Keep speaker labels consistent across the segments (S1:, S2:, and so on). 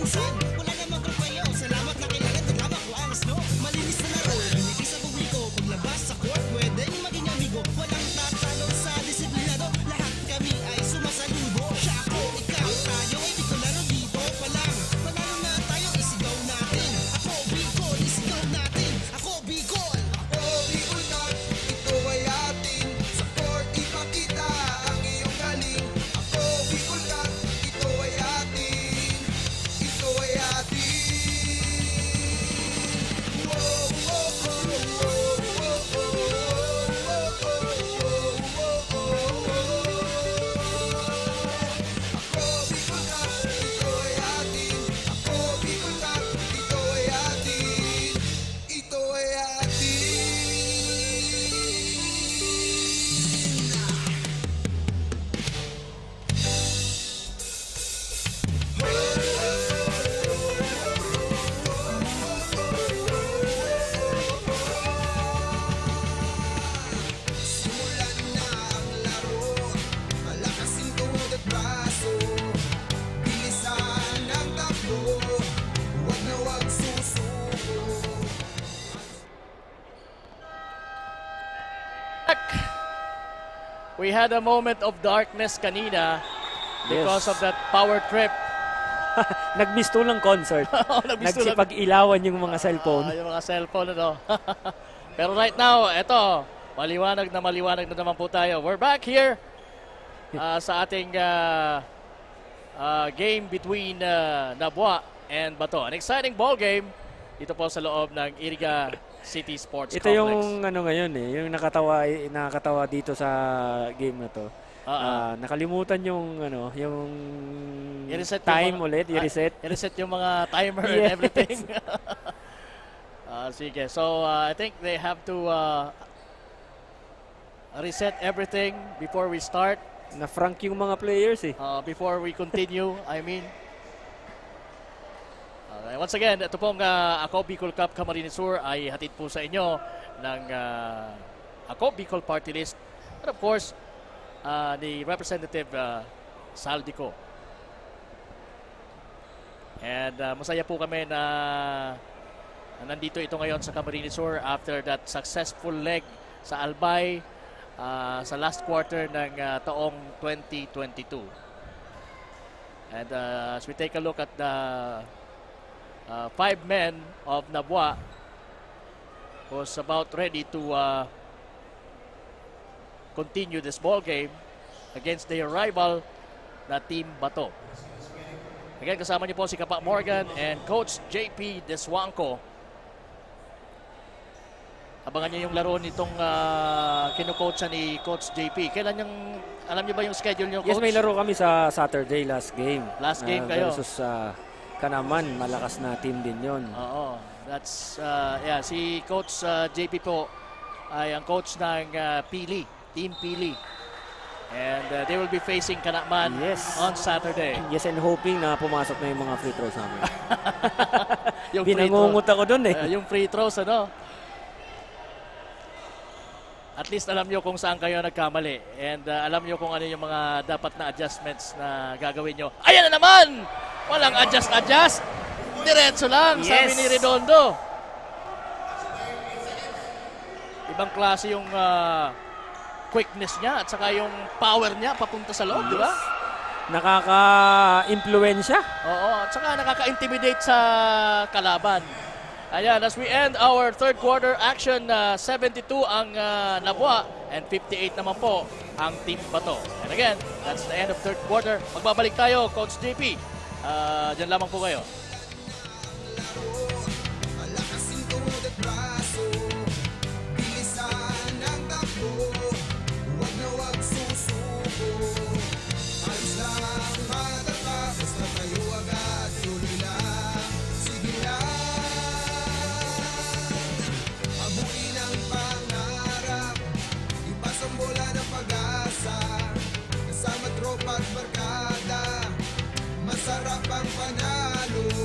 S1: minsan. Wala namang group kayo, salamat na kailangan tama ko angas no. Malinis na laro, hindi sa buwi ko. Paglabas sa court, pwedeng maging amigo. Walang tatalo sa disiplinado, lahat kami ay sumasaludo. Siya ako, ikaw, tayo ay di ko laro dito pa lang. Panalo na tayo, isigaw natin. Ako, Bicol, isigaw natin. Ako, Bicol.
S2: Ako, Bicol ka, ito ay atin. Sa court, ipakita ang iyong galing. Ako, Bicol ka, ito ay atin. Ito ay atin. Wow, wow, wow, wow, wow, Ako, Bicol ka, ito ay atin. Ako, Bicol ka, ito ay atin. Ito ay atin. Simulan na ang laro, malakasin tuhod at braso, bilisan ang takbo, huwag na huwag susuko.
S3: We had a moment of darkness kanina because
S4: Yes.
S3: of that power trip.
S4: Nagmisto lang concert.
S3: Nagbisto lang.
S4: Nagsipag-ilawan yung mga cellphone.
S3: Yung mga cellphone, ano. Pero right now, eto, maliwanag na naman po tayo. We're back here sa ating game between Nabwa and Bato. An exciting ball game dito po sa loob ng Iriga City Sports
S4: Ito
S3: Complex.
S4: yung ano ngayon yung nakakatawa dito sa game na to. Nakalimutan yung yung
S3: I-reset yung
S4: time
S3: mga-
S4: ulit, i-reset.
S3: I-reset yung mga timer and
S4: Yes.
S3: everything. Sige. So, I think they have to reset everything before we start.
S4: Na-frank yung mga players eh.
S3: Before we continue, I mean. Once again, ito pong Ako Bicol Cup Camarines Sur ay hatid po sa inyo ng Ako Bicol Party List. And of course, ni Representative Saldico. And masaya po kami na nandito ito ngayon sa Camarines Sur after that successful leg sa Albay sa last quarter ng taong 2022. And as we take a look at the 5 men of Nabwa was about ready to continue this ball game against their rival na Team Bato. Again, kasama niyo po si Kapa Morgan and Coach JP Deswanco. Abangan niyo yung laro nitong kinukoacha ni Coach JP. Kailan yung, alam niyo ba yung schedule niyo, Coach?
S4: Yes, may laro kami sa Saturday last game.
S3: Last game kayo.
S4: Versus Kanaman, malakas na team din yon.
S3: Oo. That's, si Coach JP po ay ang coach ng Pili, Team Pili. And they will be facing Kanaman
S4: Yes.
S3: on Saturday.
S4: Yes, and hoping na pumasok na yung mga free throws namin.
S3: Yung free
S4: Binangungot ako dun eh.
S3: yung free throws, ano? At least alam nyo kung saan kayo nagkamali. And alam nyo kung ano yung mga dapat na adjustments na gagawin nyo. Ayan na naman! Walang adjust. Diretso lang, sabi
S4: Yes.
S3: ni Redondo. Ibang klase yung quickness niya at saka yung power niya papunta sa loob, di ba?
S4: Nakaka-impluensya.
S3: Oo, at saka nakaka-intimidate sa kalaban. Ayan, as we end our third quarter action, 72 ang Nabwa and 58 naman po ang Team Bato. And again, that's the end of third quarter. Magbabalik tayo, Coach JP. Diyan lamang po kayo.
S2: Malakasin tuhod at braso, bilisan ang takbo, huwag na huwag susuko. Ayos lang matatapos, basta tayo agad, tuloy lang, sige lang. Abuin ang pangarap, ipasang bola ng pag-asa, kasama tropa at barkada, masarap ang panalo.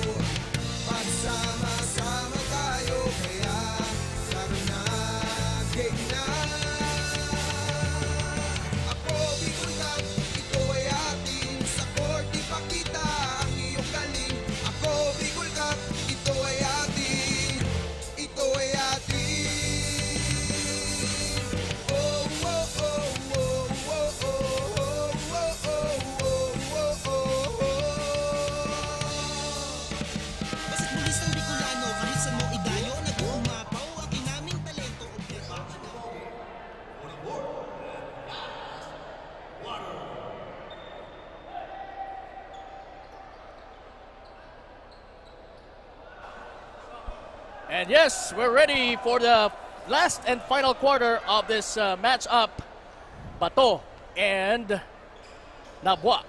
S3: And yes, we're ready for the last and final quarter of this match-up. Bato and Nabwa.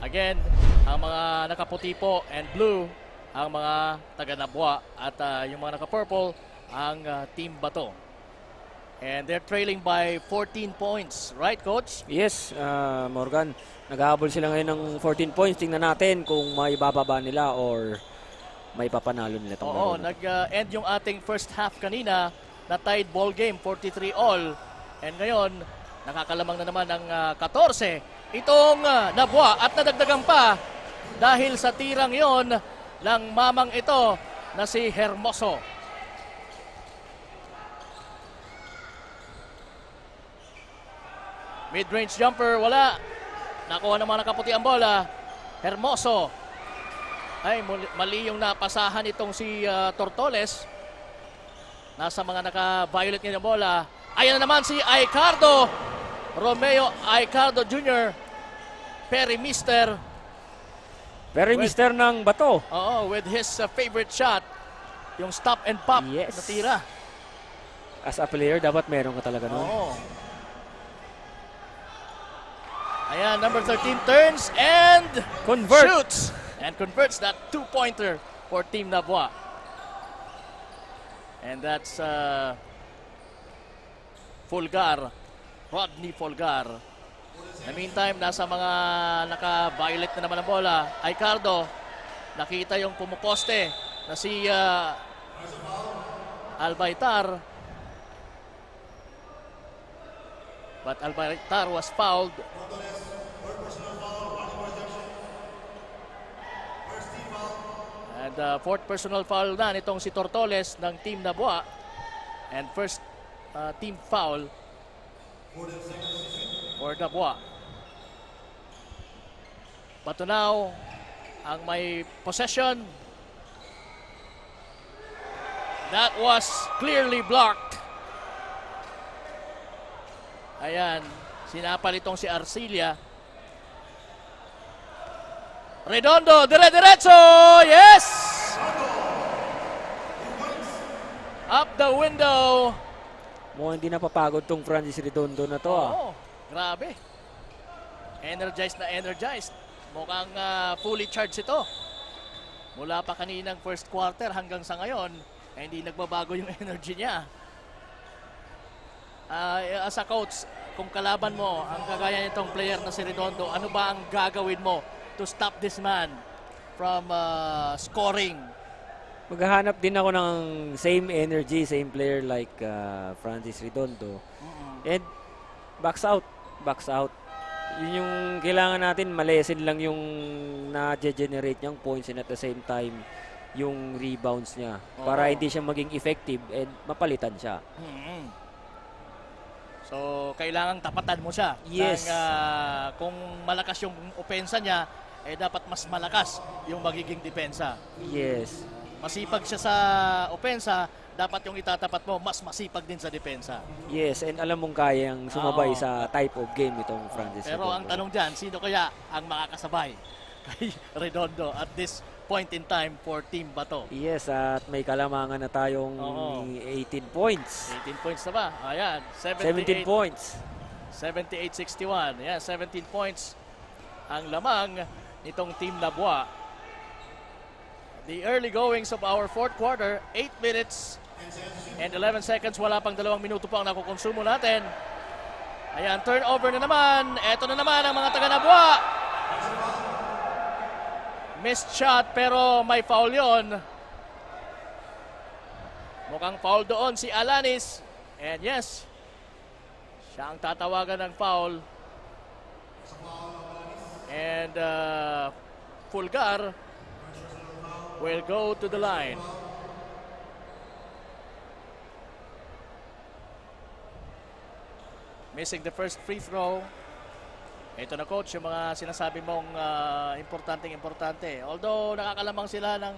S3: Again, ang mga nakaputi po and blue, ang mga taga-Nabwa, at yung mga naka-purple, ang Team Bato. And they're trailing by 14 points. Right, Coach?
S4: Yes, Morgan. Naghahabol sila ngayon ng 14 points. Tingnan natin kung may bababa nila or may papanalo nila itong
S3: Oo,
S4: laro na to.
S3: nag-end yung ating first half kanina na tied ball game, 43 all. And ngayon, nakakalamang na naman ng 14. Itong Nabwa at nadagdagan pa dahil sa tirang yon ng mamang ito na si Hermoso. Mid-range jumper, wala. Nakuha naman nakaputi ang bola. Hermoso. Ay, mali yung napasahan itong si Tortoles. Nasa mga naka-violet niya ng bola. Ayan na naman si Aicardo. Romeo Aicardo Jr. Perry Mister.
S4: Pero yung mister ng Bato.
S3: Oo, with his favorite shot. Yung stop and pop
S4: Yes.
S3: na tira.
S4: As a player, dapat meron ka talaga nun.
S3: Oo. Ayan, number 13 turns and
S4: Convert.
S3: shoots. And converts that two-pointer for Team Nabwa. And that's Fulgar. Rodney Fulgar. In the meantime, nasa mga naka-violet na naman ang bola. Aicardo, nakita yung pumuposte na si Albaitar. But Albaitar was fouled. And fourth personal foul na nitong si Tortoles ng Team Nabwa. And first team foul for Nabwa. Bato now ang may possession. That was clearly blocked. Ayan, sinapal itong si Arcilia. Redondo, dire-diretso! Yes! Up the window.
S4: Mukhang hindi napapagod tong Francis Redondo na to.
S3: Oo, grabe. Energized na energized. Mukhang fully charged ito. Mula pa kaninang first quarter hanggang sa ngayon, hindi nagbabago yung energy niya. As a coach, kung kalaban mo ang kagaya nitong player na si Redondo, ano ba ang gagawin mo to stop this man from scoring?
S4: Maghahanap din ako ng same energy, same player like Francis Redondo. And backs out. Backs out. Yun yung kailangan natin, malesen lang yung na-generate niyang points and at the same time yung rebounds niya. Para hindi siya maging effective and mapalitan siya.
S3: So, kailangang tapatan mo siya.
S4: Yes.
S3: Kung malakas yung opensa niya, dapat mas malakas yung magiging depensa.
S4: Yes.
S3: Masipag siya sa opensa, dapat yung itatapat mo, mas masipag din sa depensa.
S4: Yes, and alam mong kayang sumabay sa type of game itong Francis
S3: Pero
S4: Redondo.
S3: ang tanong dyan, sino kaya ang makakasabay kay Redondo at this point in time for Team Bato?
S4: Yes, at may kalamangan na tayong 18 points.
S3: 18 points na ba? Ayan,
S4: 17 points.
S3: 78-61. Ayan, 17 points ang lamang nitong Team Nabwa. The early goings of our fourth quarter, 8 minutes and 11 seconds. Wala pang 2 minuto pa ang nakukonsumo natin. Ayan, turnover na naman. Eto na naman ang mga taga-Nabwa. Missed shot pero may foul yon. Mukhang foul doon si Alanis. And yes, siya ang tatawagan ng foul. And Fulgar will go to the line. Missing the first free throw. Ito na coach, yung mga sinasabi mong importante. Although nakakalamang sila ng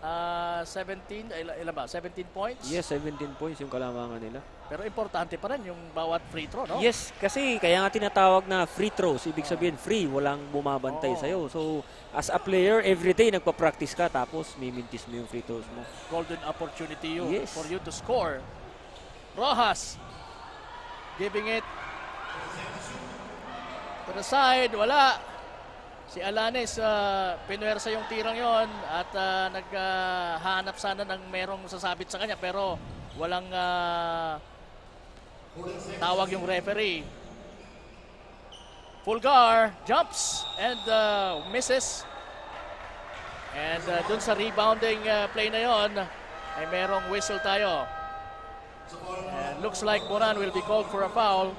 S3: 17, ilan ba? 17 points?
S4: Yes, 17 points yung kalamangan nila.
S3: Pero importante pa rin yung bawat free throw, no?
S4: Yes, kasi kaya nga tinatawag na free throws. Ibig sabihin free, walang bumabantay
S3: Oo.
S4: sa'yo. So, as a player, everyday nagpa-practice ka tapos mimintis mo yung free throws mo.
S3: Golden opportunity yun
S4: Yes.
S3: for you to score. Rojas giving it to the side. Wala. Si Alanes, pinuwersa yung tirang yon at naghahanap sana ng merong sasabit sa kanya pero walang tawag yung referee. Fulgar jumps and misses. And dun sa rebounding play na yon ay merong whistle tayo. And looks like Moran will be called for a foul.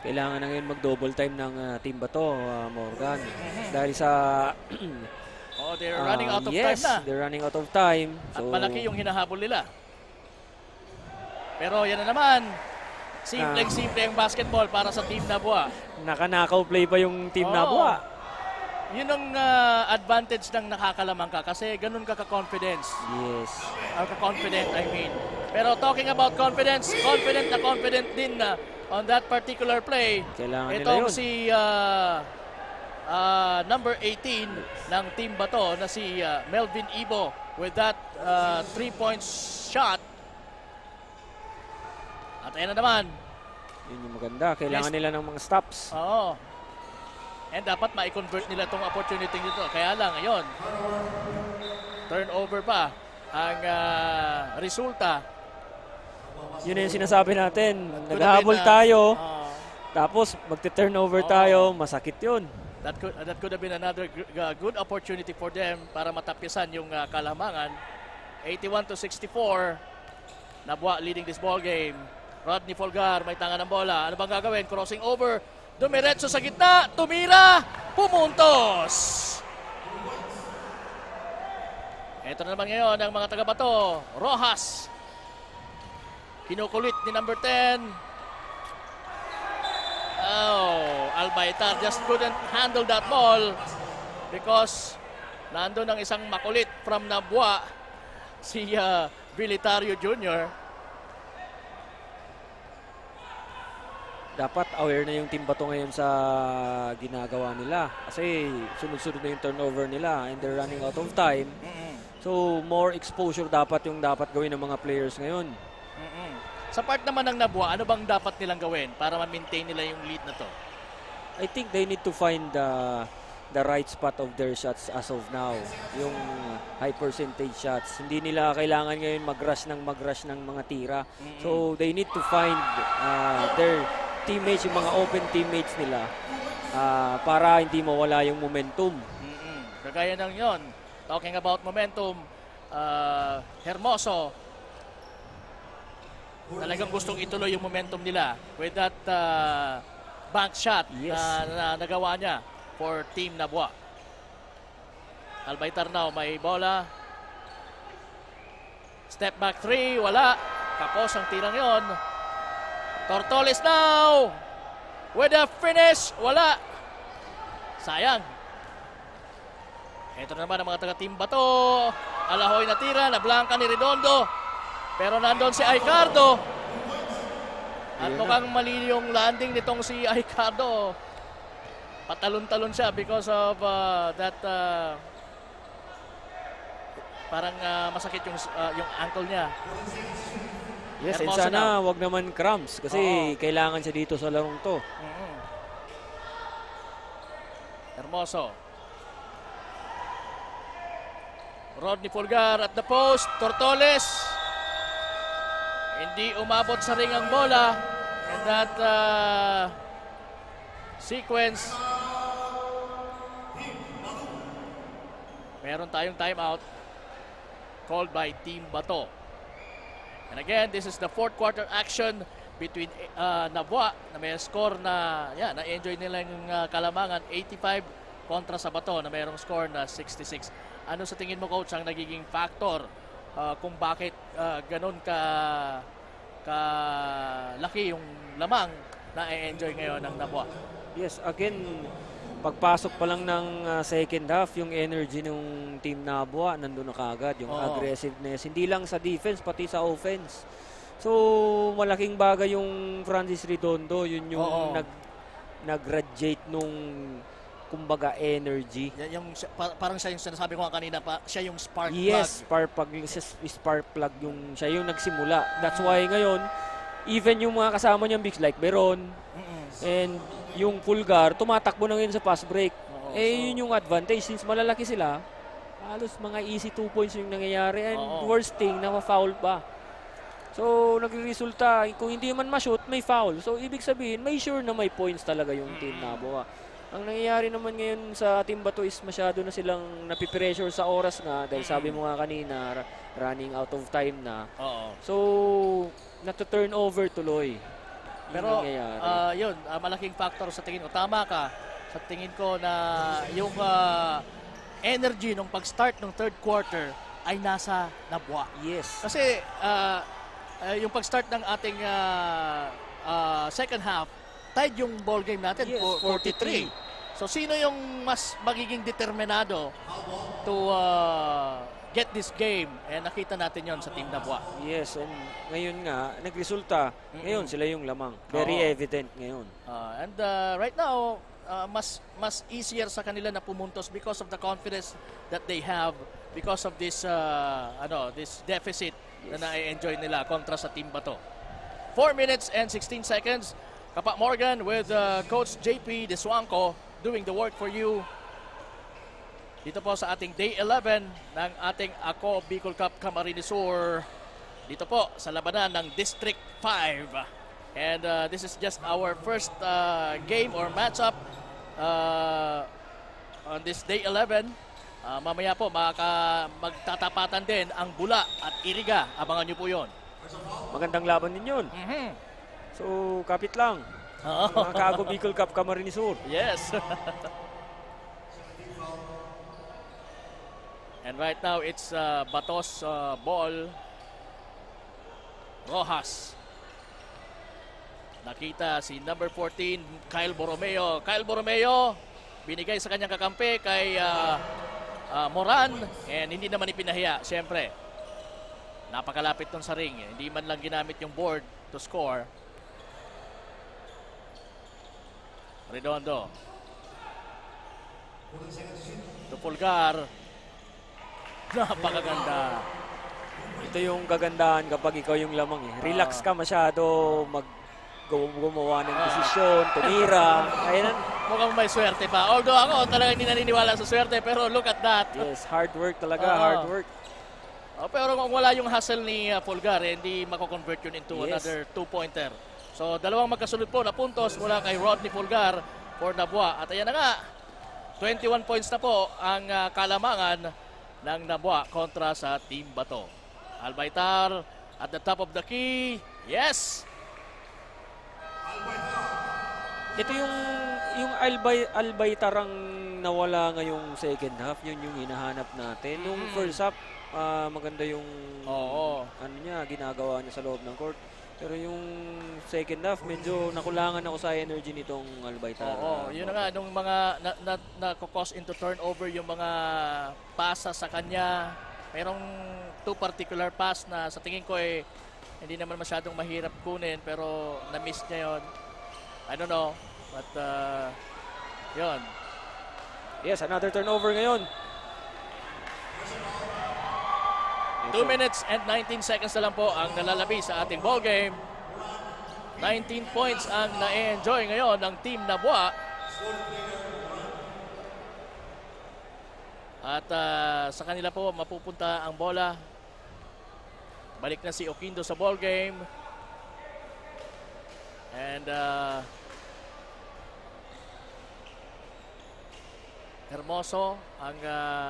S4: Kailangan na ngayon mag-double time ng team Bato, Morgan. Dahil sa...
S3: Oh, they're running out of
S4: yes,
S3: time na.
S4: they're running out of time.
S3: At malaki yung hinahabol nila. Pero yan na naman. Simpleng-simple ang basketball para sa team Nabua.
S4: Naka-knockout play pa yung team
S3: Oo.
S4: Nabua.
S3: Yun ang advantage ng nakakalamang ka kasi ganun ka ka-confidence.
S4: Yes.
S3: Ka-confident, I mean. Pero talking about confidence, confident na confident din na on that particular play.
S4: Kailangan nila
S3: Itong
S4: yun.
S3: si number 18 ng Team Bato na si Melvin Ibo with that 3-point shot. At ayan na naman.
S4: Yun yung maganda. Kailangan nila ng mga stops.
S3: Oo. And dapat ma-convert nila itong opportunity nito. Kaya lang, ngayon, turnover pa ang resulta.
S4: Yun yung sinasabi natin.
S3: Could have
S4: Naghahabol
S3: been,
S4: tayo, tapos magte-turnover tayo, masakit yun.
S3: That could have been another good opportunity for them para matapyasan yung kalamangan. 81-64. Nabua leading this ball game. Rodney Fulgar may tanga ng bola. Ano bang gagawin? Crossing over. Dumiretso sa gitna. Tumira. Pumuntos. Ito na naman ngayon ang mga taga-Bato. Rojas. Kinukulit ni number 10. Oh, Albaitar just couldn't handle that ball because nandun ang isang makulit from Nabua, si Bilitario Jr.
S4: Dapat aware na yung team Bato ngayon sa ginagawa nila. Kasi sunod-sunod na yung turnover nila and they're running out of time. So, more exposure dapat yung dapat gawin ng mga players ngayon.
S3: Sa part naman ng Nabua, ano bang dapat nilang gawin para ma-maintain nila yung lead na to?
S4: I think they need to find the right spot of their shots as of now. Yung high percentage shots. Hindi nila kailangan ngayon mag-rush ng mga tira. So, they need to find their teammates, yung mga open teammates nila para hindi mawala yung momentum.
S3: Kagaya ng yon. Talking about momentum, Hermoso, talagang gustong ituloy yung momentum nila with that bank shot
S4: Yes.
S3: na nagawa niya for Team Nabua. Albaitar now, may bola. Step back 3, wala. Kapos ang tirang yon. Tortoles now with a finish, wala. Sayang. Ito na naman ang mga taga-Team Bato. Alahoy na tira, na blanca ni Redondo. Pero nandun si Aicardo. At mukhang mali yung landing nitong si Aicardo. Patalon-talon siya because of that parang masakit yung ankle niya.
S4: Yes, and
S3: Hermoso
S4: sana wag naman cramps kasi kailangan siya dito sa larong to.
S3: Hermoso. Rodney Fulgar at the post. Tortoles. Hindi umabot sa ring ang bola. And that sequence. Meron tayong timeout called by Team Bato. And again, this is the fourth quarter action between Nabua na may score na na-enjoy nila yung kalamangan 85 kontra sa Bato na mayroong score na 66. Ano sa tingin mo, Coach, ang nagiging factor kung bakit ganun ka laki yung lamang na i-enjoy ngayon ng Nabua?
S4: Yes, again, pagpasok pa lang ng second half, yung energy ng team Nabua, nandun na kagad. Yung
S3: Oo.
S4: aggressiveness, hindi lang sa defense, pati sa offense. So, malaking bagay yung Francis Redondo. Yun yung
S3: Oo.
S4: nag-radiate nung, kumbaga, energy.
S3: Yung, parang siya yung sinasabi ko nga kanina pa, siya yung spark
S4: Yes,
S3: plug.
S4: spark plug yung siya yung nagsimula. That's why ngayon, even yung mga kasama niyang bigs like Beron
S3: Mm-mm.
S4: and yung Pulgar, tumatakbo na ngayon sa pass break.
S3: Oo,
S4: Yun yung advantage since malalaki sila. Halos mga easy 2 points yung nangyayari and
S3: Oo.
S4: worst thing, na-foul pa. So, nagre-resulta, kung hindi man ma-shoot, may foul. So, ibig sabihin, may sure na may points talaga yung team Nabua. Ang nangyayari naman ngayon sa Team Bato is masyado na silang napipressure sa oras nga dahil sabi mo nga kanina, running out of time na.
S3: Oo.
S4: So, nato-turnover tuloy. Yun
S3: Pero,
S4: ang nangyayari.
S3: yun, malaking factor sa tingin ko. Tama ka. Sa tingin ko na yung energy nung pag-start ng third quarter ay nasa Nabua.
S4: Yes.
S3: Kasi yung pag-start ng ating second half, tied yung ball game natin,
S4: Yes,
S3: 43. So sino yung mas magiging determinado to get this game? Nakita natin yon sa Team Nabua.
S4: Yes, and ngayon nga, nagresulta. Ngayon, sila yung lamang. Very
S3: Oo.
S4: evident ngayon.
S3: And right now, mas easier sa kanila na pumuntos because of the confidence that they have because of this this deficit na na-enjoy nila kontra sa Team Bato. 4 minutes and 16 seconds. Kapak Morgan with Coach JP Deswanco doing the work for you. Dito po sa ating Day 11 ng ating Ako Bicol Cup Camarines Sur. Dito po sa labanan ng District 5. And this is just our first game or matchup on this Day 11. Mamaya po magtatapatan din ang Bula at Iriga. Abangan nyo po yun.
S4: Magandang laban din yun. So, kapit lang. Mga Kago Bicol Cup Camarines Sur.
S3: Yes. And right now, it's Batos ball. Rojas. Nakita si number 14, Kyle Borromeo. Kyle Borromeo, binigay sa kanyang kakampi kay Moran. And hindi naman ipinahiya, siyempre. Napakalapit nun sa ring. Hindi man lang ginamit yung board to score. Redondo. To Pulgar. Napakaganda.
S4: Ito yung kagandahan kapag ikaw yung lamang eh. Relax ka masyado, gumawa ng desisyon, tumira. Ayun.
S3: Mukhang may swerte pa. Although ako talagang hindi naniniwala sa swerte, pero look at that.
S4: Yes, hard work talaga,
S3: Oo.
S4: hard work.
S3: Pero kung wala yung hustle ni Pulgar, hindi mako-convert yun into
S4: Yes.
S3: another two-pointer. So dalawang magkasunod po na puntos mula kay Rodney Pulgar for Nabua. At ayan na nga, 21 points na po ang kalamangan ng Nabua kontra sa Team Bato. Albaitar at the top of the key. Yes!
S4: Ito yung Albaitarang nawala ngayong second half, yun yung hinahanap natin. Yung first half, maganda yung
S3: Oo.
S4: ginagawa niya sa loob ng court. Pero yung second half, medyo nakulangan ako sa energy nitong Albaitar.
S3: Oo, yun na nga, nung mga na-cause into turnover yung mga pasa sa kanya. Merong two particular pass na sa tingin ko hindi naman masyadong mahirap kunin pero na-miss niya yun. I don't know, but yun.
S4: Yes, another turnover ngayon.
S3: 2 minutes and 19 seconds na lang po ang nalalabi sa ating ball game. 19 points ang na-enjoy ngayon ng Team Nabua. At sa kanila po mapupunta ang bola. Balik na si Oquindo sa ball game. And Hermoso ang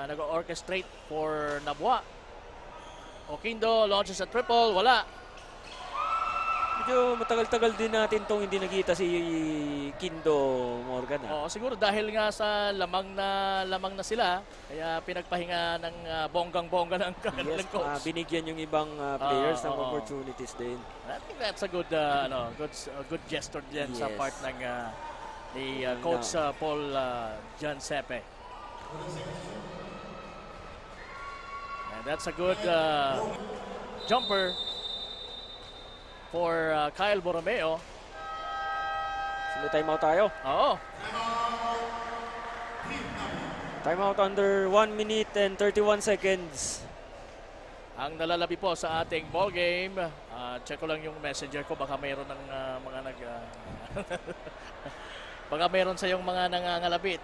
S3: nag-orchestrate for Nabua. Oquindo launches a triple, wala.
S4: Medyo matagal-tagal din natin tong hindi nakita si Kindo Morgan.
S3: Oo, siguro dahil nga sa lamang na sila, kaya pinagpahinga ng bonggang-bongga ng
S4: Yes,
S3: kanilang coach.
S4: binigyan yung ibang players ng
S3: oo.
S4: opportunities din.
S3: I think that's a good good gesture din sa
S4: Yes.
S3: part ng ni Coach Paul Gianseppe. And that's a good jumper for Kyle Borromeo.
S4: So, may timeout tayo.
S3: Oo.
S4: Timeout under 1 minute and 31 seconds.
S3: Ang nalalabi po sa ating ball game, check ko lang yung messenger ko, baka mayroon ng mga baka mayroon sa yung mga nangangalabit.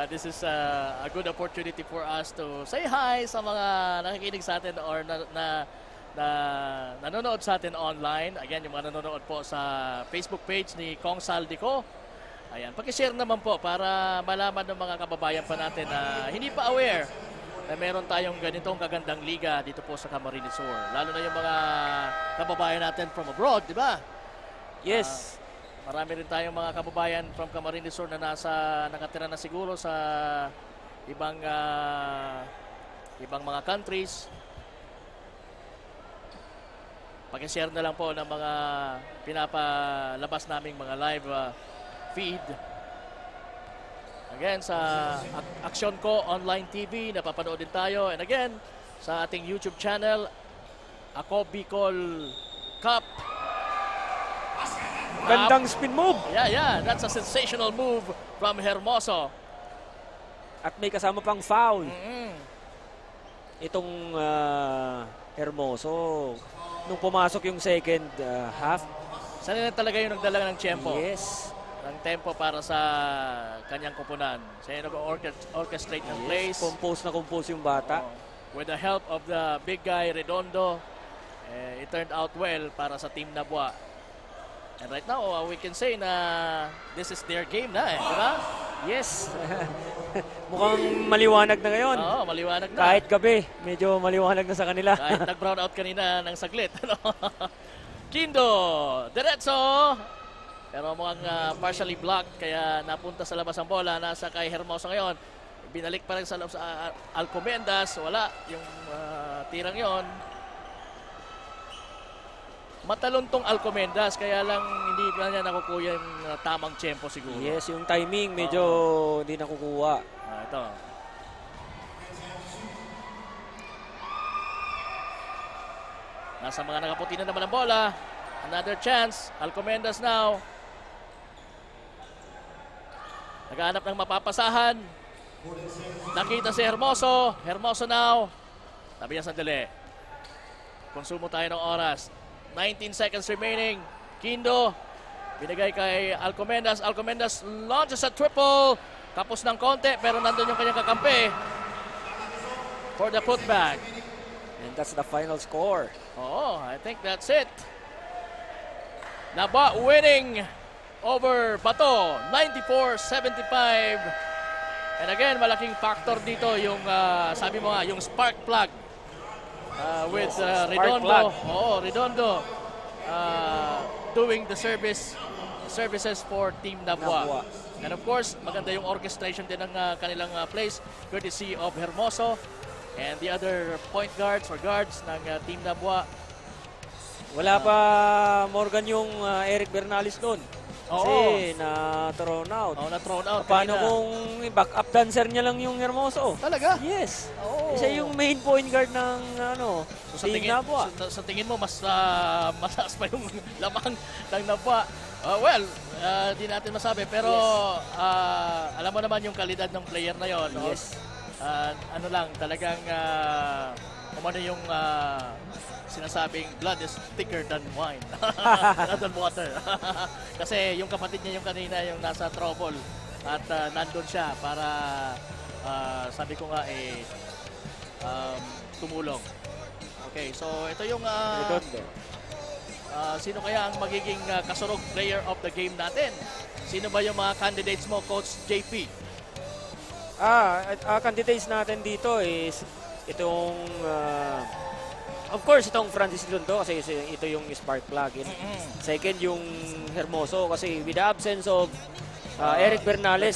S3: This is a good opportunity for us to say hi sa mga nakikinig sa atin or nanonood sa atin online. Again, yung mga nanonood po sa Facebook page ni Kong Saldico. Ayan, paki-share naman po para malaman ng mga kababayan pa natin na hindi pa aware na meron tayong ganitong kagandang liga dito po sa Camarines Sur. Lalo na yung mga kababayan natin from abroad, di ba?
S4: Yes.
S3: Marami rin tayong mga kababayan from Camarines Sur na nakatira na siguro sa ibang mga countries. Paki-share na lang po ng mga pinapalabas naming mga live feed. Again, sa Aksyon Ko Online TV, napapanood din tayo. And again, sa ating YouTube channel, Ako Bicol Cup.
S4: Gandang spin move.
S3: Yeah. That's a sensational move from Hermoso.
S4: At may kasama pang foul.
S3: Mm-hmm.
S4: Itong Hermoso. Nung pumasok yung second half.
S3: Sana na talaga yung nagdala ng tempo.
S4: Yes.
S3: Ng tempo para sa kanyang kupunan. Siya yung nag-orchestrate ng plays.
S4: Compose na compose yung bata.
S3: With the help of the big guy Redondo, it turned out well para sa Team Nabua. And right now, we can say na this is their game na di ba?
S4: Yes. Mukhang maliwanag na ngayon.
S3: Oo, maliwanag na.
S4: Kahit gabi, medyo maliwanag na sa kanila.
S3: Kahit nag-brown out kanina ng saglit. Kindo, diretso. Pero mukhang partially blocked, kaya napunta sa labas ang bola. Nasa kay Hermoso ngayon. Binalik pa rin sa Alcomendas. Wala yung tirang yon. Matalon tong Alcomendas, kaya lang hindi pa niya nakukuha yung tamang tempo siguro.
S4: Yes, yung timing medyo hindi nakukuha.
S3: Ito. Nasa mga nakaputi na naman ang bola. Another chance. Alcomendas now. Naghahanap ng mapapasahan. Nakita si Hermoso. Hermoso now. Sabi niya sandali. Konsumo tayo ng oras. 19 seconds remaining. Kindo. Binigay kay Alcomendas. Alcomendas launches a triple. Tapos ng konti pero nandun yung kanyang kakampi. For the putback.
S4: And that's the final score.
S3: Oh, I think that's it. Naba winning over Bato, 94-75. And again, malaking factor dito yung, sabi mo nga, yung spark plug with Redondo. Oo, Redondo doing the services for Team Nabua. And of course, maganda yung orchestration din ng kanilang plays, courtesy of Hermoso and the other point guards or guards ng Team Nabua.
S4: Wala pa Morgan yung Eric Bernales doon. Kasi na-thrown out.
S3: Na-thrown out.
S4: Paano kung back-up dancer niya lang yung Hermoso?
S3: Talaga?
S4: Yes. Siya yung main point guard ng
S3: so,
S4: Team Nabua.
S3: Sa tingin mo, mas mataas pa yung lamang ng Nabua. Well, di natin masabi. Pero alam mo naman yung kalidad ng player na yon.
S4: Yes.
S3: Ano lang, talagang umano yung sinasabing blood is thicker than wine. Than water. Kasi yung kapatid niya yung kanina yung nasa trouble at nandun siya para sabi ko nga tumulong. Okay, so ito yung sino kaya ang magiging kasurog player of the game natin? Sino ba yung mga candidates mo, Coach JP?
S4: Candidates natin dito is itong of course itong Francis Londo kasi ito yung spark plug. Second yung Hermoso kasi with the absence of Eric Bernales,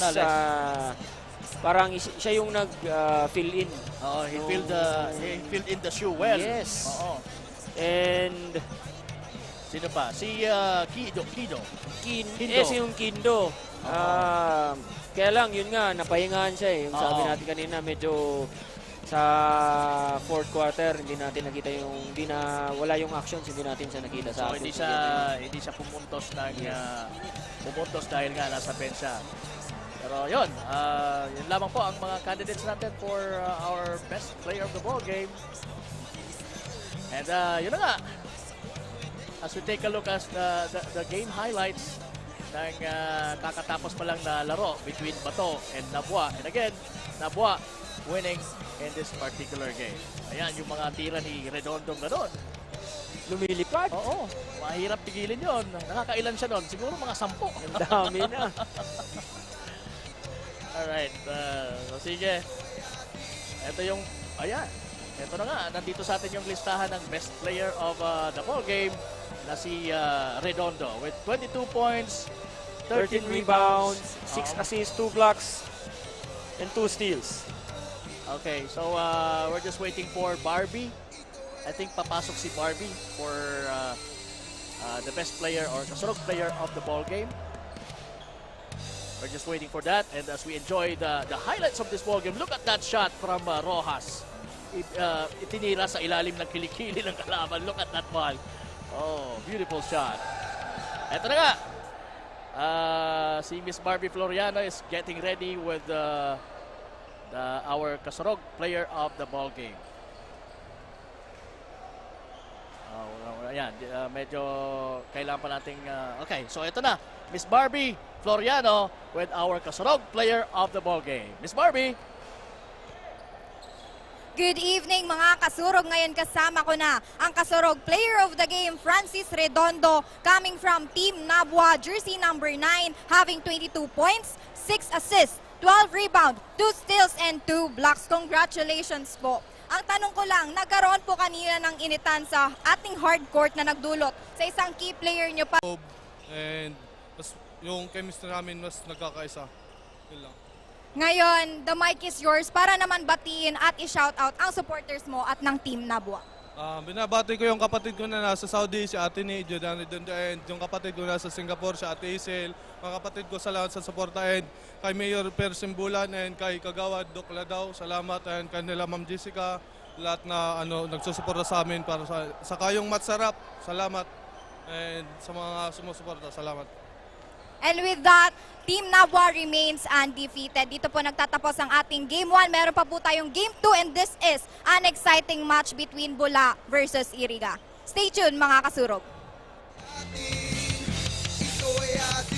S4: parang siya yung nag-fill in.
S3: He filled in the shoe well.
S4: Yes. And
S3: Sino pa? Si Kido. Kindo.
S4: Yung Kindo. Kaya lang, yun nga, napahingahan siya eh. Yung sabi natin kanina, medyo sa fourth quarter, hindi natin nakita wala yung actions, hindi natin siya nakita sa
S3: So hindi siya pumuntos dahil nga nasa bench siya. Pero yun lamang po ang mga candidates natin for our best player of the ball game. And yun na nga. As we take a look at the game highlights ng kakatapos pa lang na laro between Bato and Nabua. And again, Nabua winning in this particular game. Ayan, yung mga tira ni Redondong gano'n.
S4: Lumilipad.
S3: Oo, mahirap pigilin yon. Nakakailan siya doon? Siguro mga 10.
S4: Ang dami na.
S3: Alright, so sige. Ito yung, ayan. Ito na nga, nandito sa atin yung listahan ng best player of the ball game na si Redondo with 22 points,
S4: 13 rebounds, 6 assists, 2 blocks, and 2 steals.
S3: Okay, so we're just waiting for Barbie. I think papasok si Barbie for the best player or kasurog player of the ball game. We're just waiting for that, and as we enjoy the highlights of this ball game, look at that shot from Rojas. Itinira sa ilalim ng kilikili ng kalaban. Look at that ball. Oh, beautiful shot. Eto na nga. Si Miss Barbie Floriano is getting ready with our kasurog player of the ball game. Ayan, medyo kailangan pa nating okay, so ito na. Miss Barbie Floriano with our kasurog player of the ball game. Miss Barbie.
S5: Good evening mga kasurog. Ngayon kasama ko na ang kasurog player of the game, Francis Redondo, coming from Team Nabua, jersey number 9, having 22 points, 6 assists, 12 rebound, 2 steals, and 2 blocks. Congratulations po. Ang tanong ko lang, nagkaroon po kanina ng initan sa ating hard court na nagdulot sa isang key player nyo pa.
S6: And yung chemistry namin mas nagkakaisa. Yun lang.
S5: Ngayon, the mic is yours para naman batiin at i-shoutout ang supporters mo at ng Team Nabua.
S6: Binabati ko yung kapatid ko na nasa Saudi, si Ate Ni, Jordan Redondo, and yung kapatid ko nasa Singapore, si Ate Isel, mga kapatid ko salamat sa suporta, and kay Mayor Per Simbulan, and kay Kagawad Doc Ladaw, salamat, and kanila Ma'am Jessica, lahat na nagsusuporta sa amin para sa kayong matsarap, salamat, and sa mga sumusuporta, salamat.
S5: And with that, Team Nabua remains undefeated. Dito po nagtatapos ang ating Game 1. Meron pa po tayong Game 2 and this is an exciting match between Bula versus Iriga. Stay tuned mga kasurog.
S2: Ito ay atin.